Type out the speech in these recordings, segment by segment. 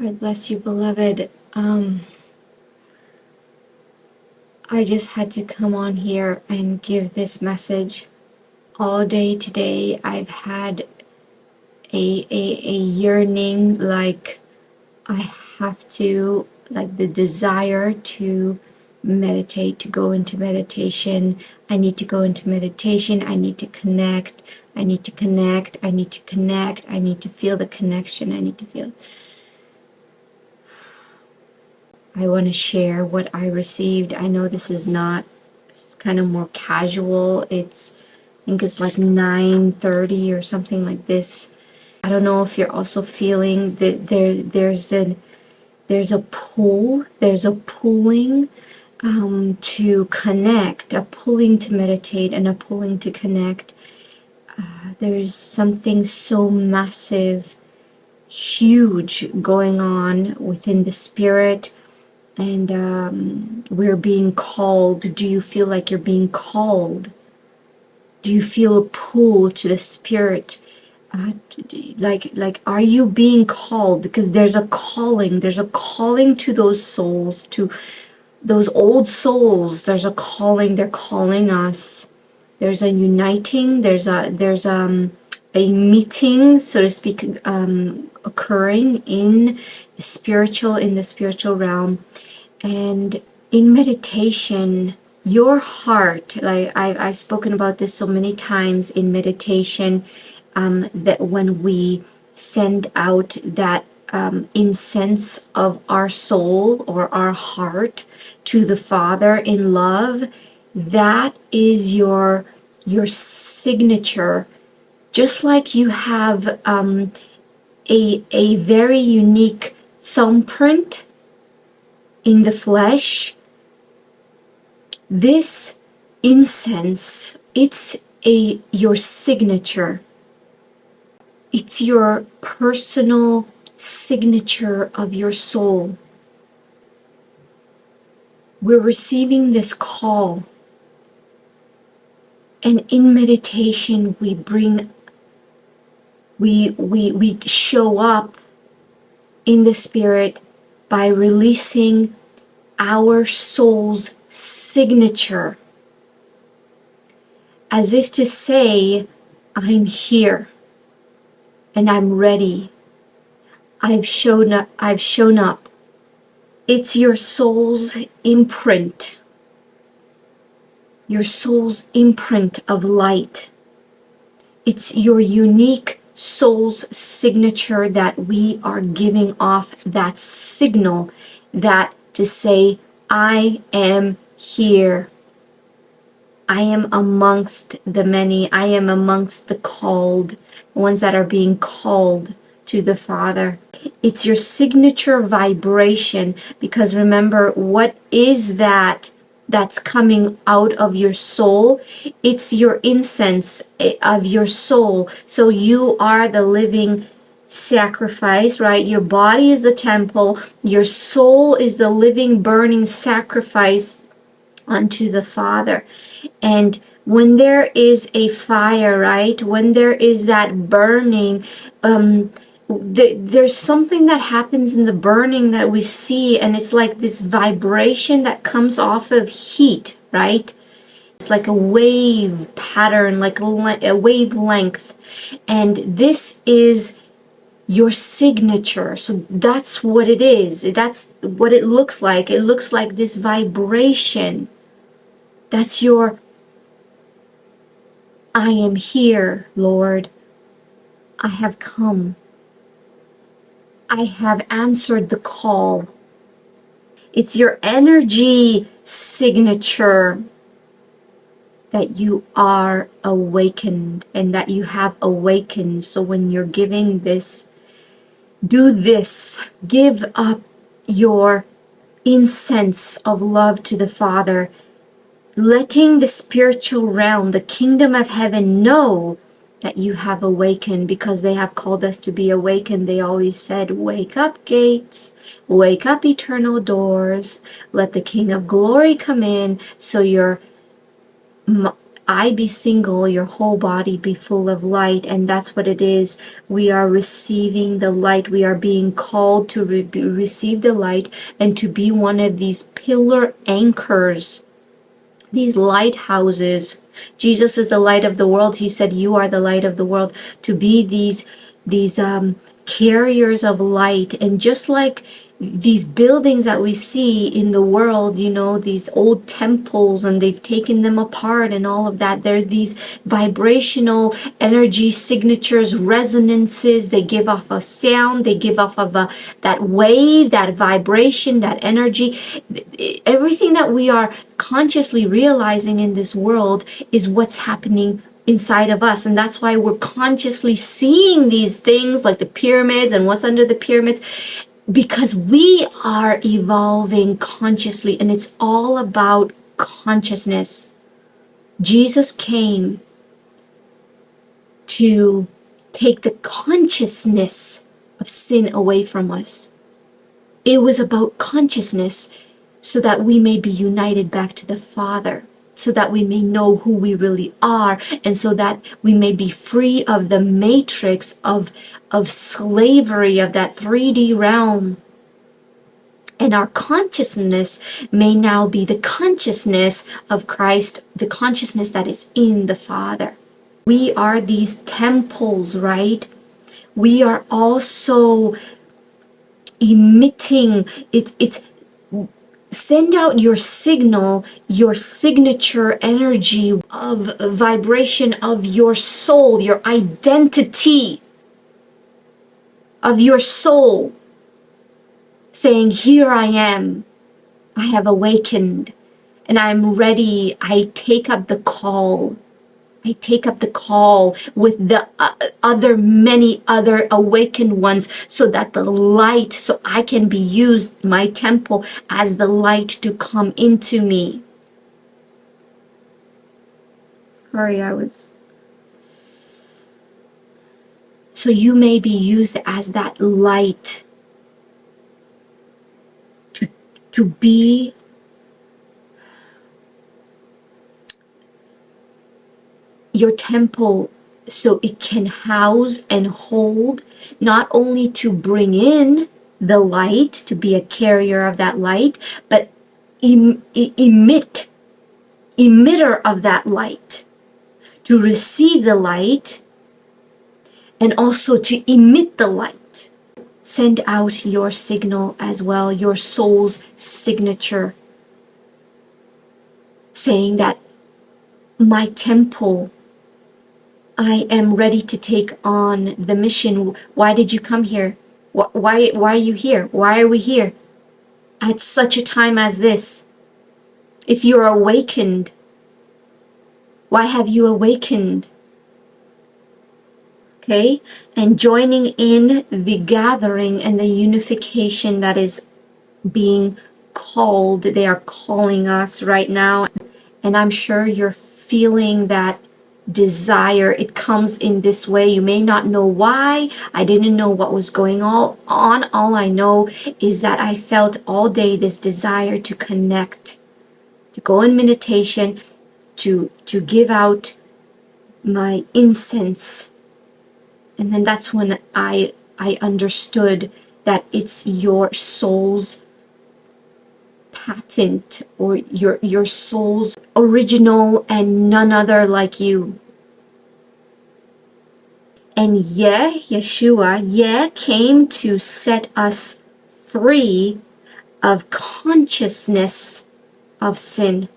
God bless you, beloved. I just had to come on here and give this message. All day today, I've had a yearning, like I have to, like the desire to meditate, to go into meditation. I need to go into meditation. I need to connect. I need to connect. I need to connect. I need to feel the connection. I need to feel. I want to share what I received. I know this is kind of more casual. I think it's like 9:30 or something like this. I don't know if you're also feeling that there's a pull, there's a pulling to connect, a pulling to meditate, and a pulling to connect. There's something so massive, huge going on within the spirit. And we're being called. Do you feel like you're being called? Do you feel a pull to the spirit? Like, are you being called? Because there's a calling. There's a calling to those souls, to those old souls. There's a calling. They're calling us. There's a uniting. There's a meeting, so to speak, occurring in the spiritual realm. And in meditation, your heart, like I've spoken about this so many times in meditation, that when we send out that incense of our soul or our heart to the Father in love, that is your signature. Just like you have a very unique thumbprint in the flesh, this incense, it's your signature. It's your personal signature of your soul. We're receiving this call. And in meditation, we show up in the spirit by releasing our soul's signature, as if to say, I'm here and I'm ready. I've shown up. It's your soul's imprint. Your soul's imprint of light. It's your unique soul's signature that we are giving off, that signal, that to say, I am here. I am amongst the many. I am amongst the called, the ones that are being called to the Father. It's your signature vibration, because remember, what is that that's coming out of your soul? It's your incense of your soul. So you are the living sacrifice, right? Your body is the temple. Your soul is the living, burning sacrifice unto the Father. And when there is a fire, right? When there is that burning, there's something that happens in the burning that we see, and it's like this vibration that comes off of heat, right? It's like a wave pattern, like a wavelength. And this is your signature. So that's what it is. That's what it looks like. It looks like this vibration. That's your, I am here, Lord. I have come. I have answered the call. It's your energy signature that you are awakened and that you have awakened. So when you're giving this, do this. Give up your incense of love to the Father, letting the spiritual realm, the kingdom of heaven, know that you have awakened, because they have called us to be awakened. They always said, wake up, gates, wake up, eternal doors, let the King of glory come in. So your I be single, your whole body be full of light. And that's what it is. We are receiving the light. We are being called to receive the light and to be one of these pillar anchors, these lighthouses. Jesus is the light of the world. He said, you are the light of the world. To be these carriers of light. And just like these buildings that we see in the world, you know, these old temples, and they've taken them apart and all of that. There's these vibrational energy signatures, resonances. They give off a sound. They give off of that wave, that vibration, that energy. Everything that we are consciously realizing in this world is what's happening inside of us. And that's why we're consciously seeing these things like the pyramids and what's under the pyramids, because we are evolving consciously, and it's all about consciousness. Jesus came to take the consciousness of sin away from us. It was about consciousness, so that we may be united back to the Father, so that we may know who we really are, and so that we may be free of the matrix of slavery of that 3D realm. And our consciousness may now be the consciousness of Christ, the consciousness that is in the Father. We are these temples, right? We are also emitting, it's send out your signal, your signature energy of vibration of your soul, your identity of your soul, saying, here I am, I have awakened, and I'm ready. I take up the call. I take up the call with the many other awakened ones, so that the light, so I can be used, my temple, as the light to come into me. Sorry, So you may be used as that light to be your temple, so it can house and hold, not only to bring in the light, to be a carrier of that light, but emitter of that light, to receive the light and also to emit the light. Send out your signal as well, your soul's signature, saying that my temple, I am ready to take on the mission. Why did you come here? Why are you here? Why are we here at such a time as this? If you're awakened, why have you awakened? Okay? And joining in the gathering and the unification that is being called. They are calling us right now. And I'm sure you're feeling that desire. It comes in this way. You may not know why. I didn't know what was going on. All I know is that I felt all day this desire to connect, to go in meditation, to give out my incense. And then that's when I understood that it's your soul's patent, or your soul's original, and none other like you. And Yeshua came to set us free of consciousness of sin.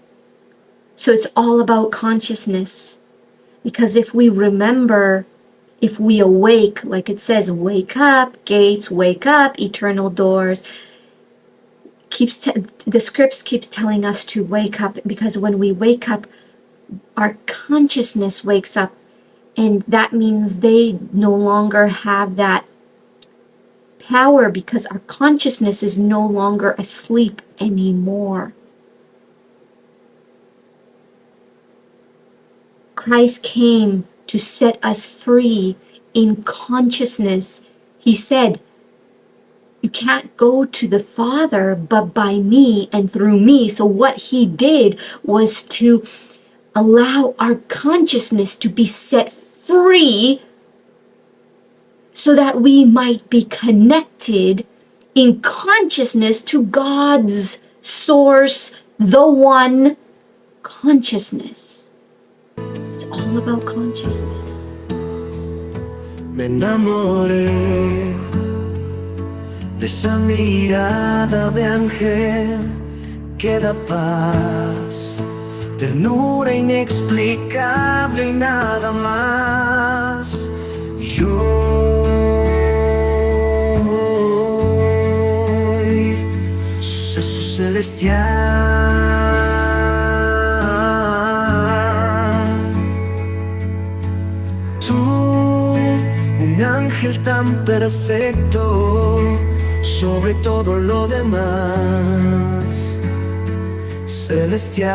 So it's all about consciousness. Because if we remember, if we awake, like it says, wake up, gates, wake up, eternal doors, the scripts keeps telling us to wake up, because when we wake up, our consciousness wakes up, and that means they no longer have that power, because our consciousness is no longer asleep anymore. Christ came to set us free in consciousness. He said, you can't go to the Father but by me and through me. So what he did was to allow our consciousness to be set free so that we might be connected in consciousness to God's source, the one consciousness. It's all about consciousness. Me enamoré de esa mirada de ángel que da paz, ternura inexplicable y nada más. Y hoy suceso celestial, tú, un ángel tan perfecto sobre todo lo demás, celestial.